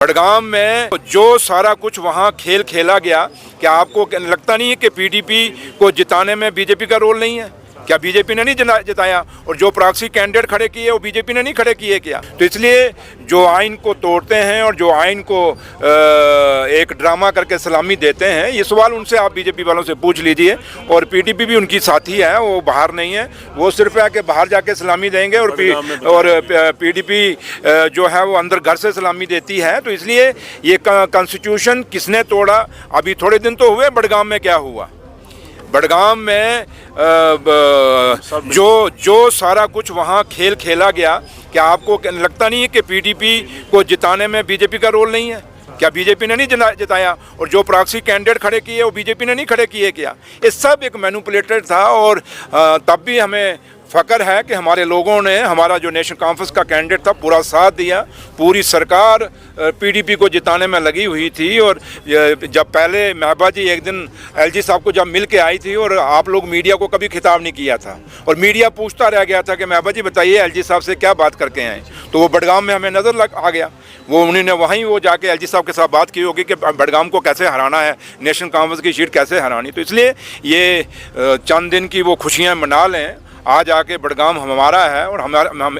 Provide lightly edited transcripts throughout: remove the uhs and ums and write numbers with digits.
बडगाम में जो सारा कुछ वहाँ खेल खेला गया, क्या आपको लगता नहीं है कि पीडीपी को जिताने में बीजेपी का रोल नहीं है? क्या बीजेपी ने नहीं जिताया? और जो प्रॉक्सी कैंडिडेट खड़े किए वो बीजेपी ने नहीं खड़े किए क्या? तो इसलिए जो आइन को तोड़ते हैं और जो आइन को एक ड्रामा करके सलामी देते हैं, ये सवाल उनसे आप बीजेपी वालों से पूछ लीजिए। और पीडीपी भी उनकी साथी है, वो बाहर नहीं है, वो सिर्फ है कि बाहर जाके सलामी देंगे और पीडीपी जो है वो अंदर घर से सलामी देती है। तो इसलिए ये कॉन्स्टिट्यूशन किसने तोड़ा? अभी थोड़े दिन तो हुए, बडगाम में क्या हुआ? बडगाम में जो सारा कुछ वहाँ खेल खेला गया, क्या आपको लगता नहीं है कि पीडीपी को जिताने में बीजेपी का रोल नहीं है? क्या बीजेपी ने नहीं जिताया? और जो प्रॉक्सी कैंडिडेट खड़े किए वो बीजेपी ने नहीं खड़े किए क्या? ये सब एक मैनिपुलेटेड था। और तब भी हमें फ़ख्र है कि हमारे लोगों ने, हमारा जो नेशनल कॉन्फ्रेंस का कैंडिडेट था, पूरा साथ दिया। पूरी सरकार पीडीपी को जिताने में लगी हुई थी। और जब पहले महबा जी एक दिन एलजी साहब को जब मिल के आई थी, और आप लोग मीडिया को कभी खिताब नहीं किया था, और मीडिया पूछता रह गया था कि महबा जी बताइए एलजी साहब से क्या बात करके आए, तो वो बडगाम में हमें नज़र आ गया। वो उन्होंने वहीं वो जाके एलजी साहब के साथ बात की होगी कि बडगाम को कैसे हराना है, नेशनल कॉन्फ्रेंस की सीट कैसे हरानी। तो इसलिए ये चंद दिन की वो खुशियाँ मना लें। आज आके बडगाम हमारा है, और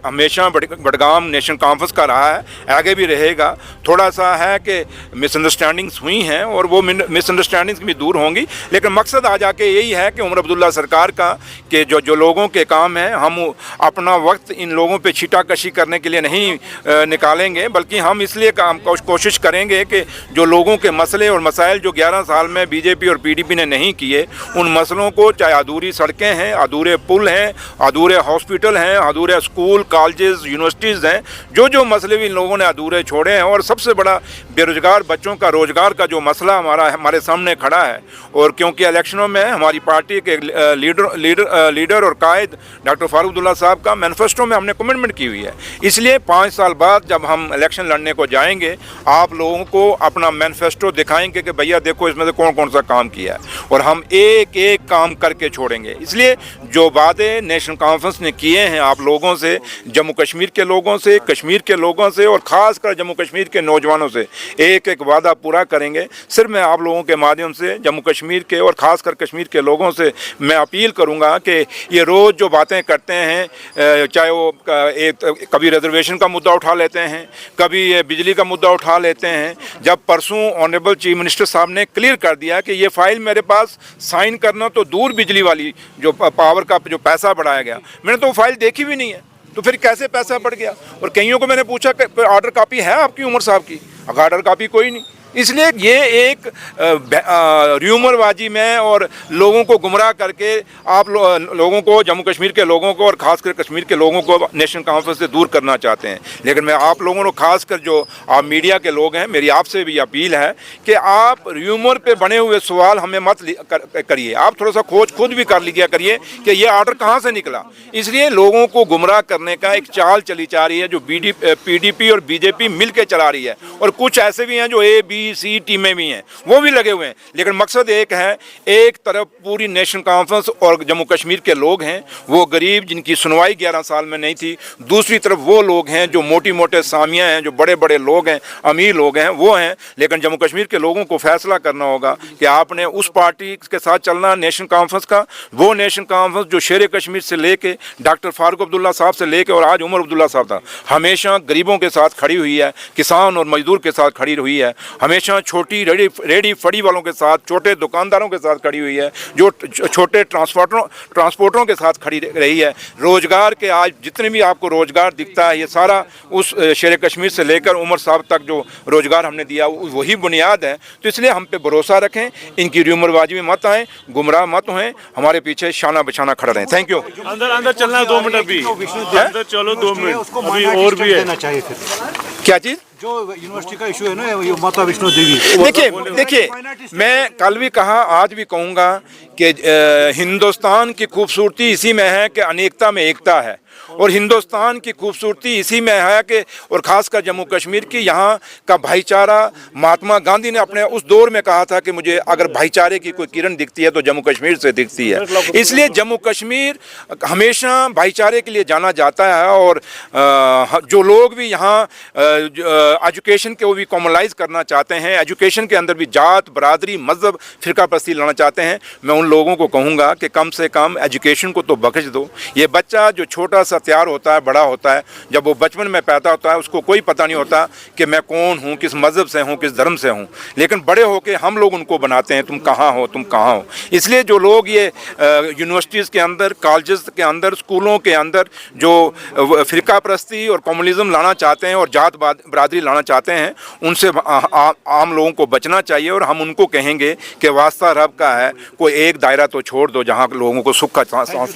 हमेशा बडगाम नेशनल कॉन्फ्रेंस का रहा है, आगे भी रहेगा। थोड़ा सा है कि मिसअंडरस्टैंडिंग्स हुई हैं, और वो मिसअंडरस्टैंडिंग्स भी दूर होंगी, लेकिन मकसद आ जाके यही है कि उमर अब्दुल्ला सरकार का कि जो लोगों के काम हैं, हम अपना वक्त इन लोगों पे छीटाकशी करने के लिए नहीं निकालेंगे, बल्कि हम इसलिए कोशिश करेंगे कि जो लोगों के मसले और मसाइल जो 11 साल में बीजेपी और पीडीपी ने नहीं किए, उन मसलों को, चाहे अधूरी सड़कें हैं, अधूरे पुल हैं, अधूरे हॉस्पिटल हैं, अधूरे स्कूल कॉलेजेस यूनिवर्सिटीज़ हैं, जो मसले भी इन लोगों ने अधूरे छोड़े हैं। और सबसे बड़ा बेरोजगार बच्चों का रोजगार का जो मसला हमारे सामने खड़ा है। और क्योंकि इलेक्शनों में हमारी पार्टी के लीडर और कायद डॉक्टर फारूक अब्दुल्ला साहब का मैनिफेस्टो में हमने कमिटमेंट की हुई है, इसलिए 5 साल बाद जब हम इलेक्शन लड़ने को जाएंगे, आप लोगों को अपना मैनिफेस्टो दिखाएंगे कि भैया देखो इसमें से कौन कौन सा काम किया है, और हम एक एक काम करके छोड़ेंगे। इसलिए जो वादे नेशनल कॉन्फ्रेंस ने किए हैं आप लोगों से, जम्मू कश्मीर के लोगों से, कश्मीर के लोगों से, और ख़ासकर जम्मू कश्मीर के नौजवानों से, एक एक वादा पूरा करेंगे। सिर्फ मैं आप लोगों के माध्यम से जम्मू कश्मीर के और ख़ासकर कश्मीर के लोगों से मैं अपील करूंगा कि ये रोज़ जो बातें करते हैं, चाहे वो कभी रिजर्वेशन का मुद्दा उठा लेते हैं, कभी बिजली का मुद्दा उठा लेते हैं। जब परसों ऑनरेबल चीफ मिनिस्टर साहब ने क्लियर कर दिया कि ये फाइल मेरे पास साइन करना तो दूर, बिजली वाली जो पावर का जो पैसा बढ़ाया गया, मैंने तो वो फाइल देखी भी नहीं है, तो फिर कैसे पैसा बढ़ गया? और कईयों को मैंने पूछा कि ऑर्डर कॉपी है आपकी उमर साहब की? ऑर्डर कॉपी कोई नहीं। इसलिए ये एक र्यूमरबाजी में और लोगों को गुमराह करके आप लोगों को, जम्मू कश्मीर के लोगों को और ख़ासकर कश्मीर के लोगों को नेशनल कॉन्फ्रेंस से दूर करना चाहते हैं। लेकिन मैं आप लोगों को, खासकर जो आप मीडिया के लोग हैं, मेरी आपसे भी अपील है कि आप र्यूमर पे बने हुए सवाल हमें मत करिए। आप थोड़ा सा खोज खुद भी कर लीजिए करिए कि ये ऑर्डर कहाँ से निकला। इसलिए लोगों को गुमराह करने का एक चाल चली जा रही है जो पीडीपी और बीजेपी मिल के चला रही है, और कुछ ऐसे भी हैं जो सी टीमें भी हैं, वो भी लगे हुए हैं। लेकिन मकसद एक है, एक तरफ पूरी नेशनल कॉन्फ्रेंस और जम्मू कश्मीर के लोग हैं, वो गरीब जिनकी सुनवाई 11 साल में नहीं थी, दूसरी तरफ वो लोग हैं जो मोटी मोटे सामियाँ हैं, जो बड़े बड़े लोग हैं, अमीर लोग हैं, वो हैं। लेकिन जम्मू कश्मीर के लोगों को फैसला करना होगा कि आपने उस पार्टी के साथ चलना नेशनल कॉन्फ्रेंस का, वो नेशनल कॉन्फ्रेंस जो शेर कश्मीर से लेके डॉक्टर फारूक अब्दुल्ला साहब से लेके और आज उमर अब्दुल्ला साहब था, हमेशा गरीबों के साथ खड़ी हुई है, किसान और मजदूर के साथ खड़ी हुई है, हमेशा छोटी रेडी फड़ी वालों के साथ, छोटे दुकानदारों के साथ खड़ी हुई है, जो छोटे ट्रांसपोर्टरों के साथ खड़ी रही है। रोजगार के आज जितने भी आपको रोजगार दिखता है, ये सारा उस शेर कश्मीर से लेकर उमर साहब तक जो रोजगार हमने दिया वही बुनियाद है। तो इसलिए हम पे भरोसा रखें, इनकी र्यूमरबाजी में मत आएँ, गुमराह मत हों, हमारे पीछे शाना बचाना खड़ा रहें। Thank you. अंदर चलना है 2 मिनट, अभी अंदर चलो 2 मिनट, अभी और भी है। क्या चीज़? जो यूनिवर्सिटी का इशू है ना, ये माता वैष्णो देवी। देखिए मैं कल भी कहा, आज भी कहूँगा कि हिंदुस्तान की खूबसूरती इसी में है कि अनेकता में एकता है। और हिंदुस्तान की खूबसूरती इसी में है कि और ख़ासकर जम्मू कश्मीर की यहाँ का भाईचारा। महात्मा गांधी ने अपने उस दौर में कहा था कि मुझे अगर भाईचारे की कोई किरण दिखती है तो जम्मू कश्मीर से दिखती है। इसलिए जम्मू कश्मीर हमेशा भाईचारे के लिए जाना जाता है। और जो लोग भी यहाँ एजुकेशन को भी कॉमनलाइज करना चाहते हैं, एजुकेशन के अंदर भी जात बरादरी मज़हब फ़िरका परस्ती लाना चाहते हैं, मैं उन लोगों को कहूँगा कि कम से कम एजुकेशन को तो बख्श दो। ये बच्चा जो छोटा सा तैयार होता है, बड़ा होता है, जब वो बचपन में पैदा होता है उसको कोई पता नहीं होता कि मैं कौन हूँ, किस मज़हब से हूँ, किस धर्म से हूँ। लेकिन बड़े होकर हम लोग उनको बनाते हैं, तुम कहाँ हो, तुम कहाँ हो। इसलिए जो लोग ये यूनिवर्सिटीज़ के अंदर, कॉलेजेस के अंदर, स्कूलों के अंदर जो फ़िरका परस्ती और कम्युनलिज्म लाना चाहते हैं और जात बरादरी लाना चाहते हैं, उनसे आम लोगों को बचना चाहिए। और हम उनको कहेंगे कि वास्ता रब का है, कोई एक दायरा तो छोड़ दो जहाँ लोगों को सुख का सांस लेना।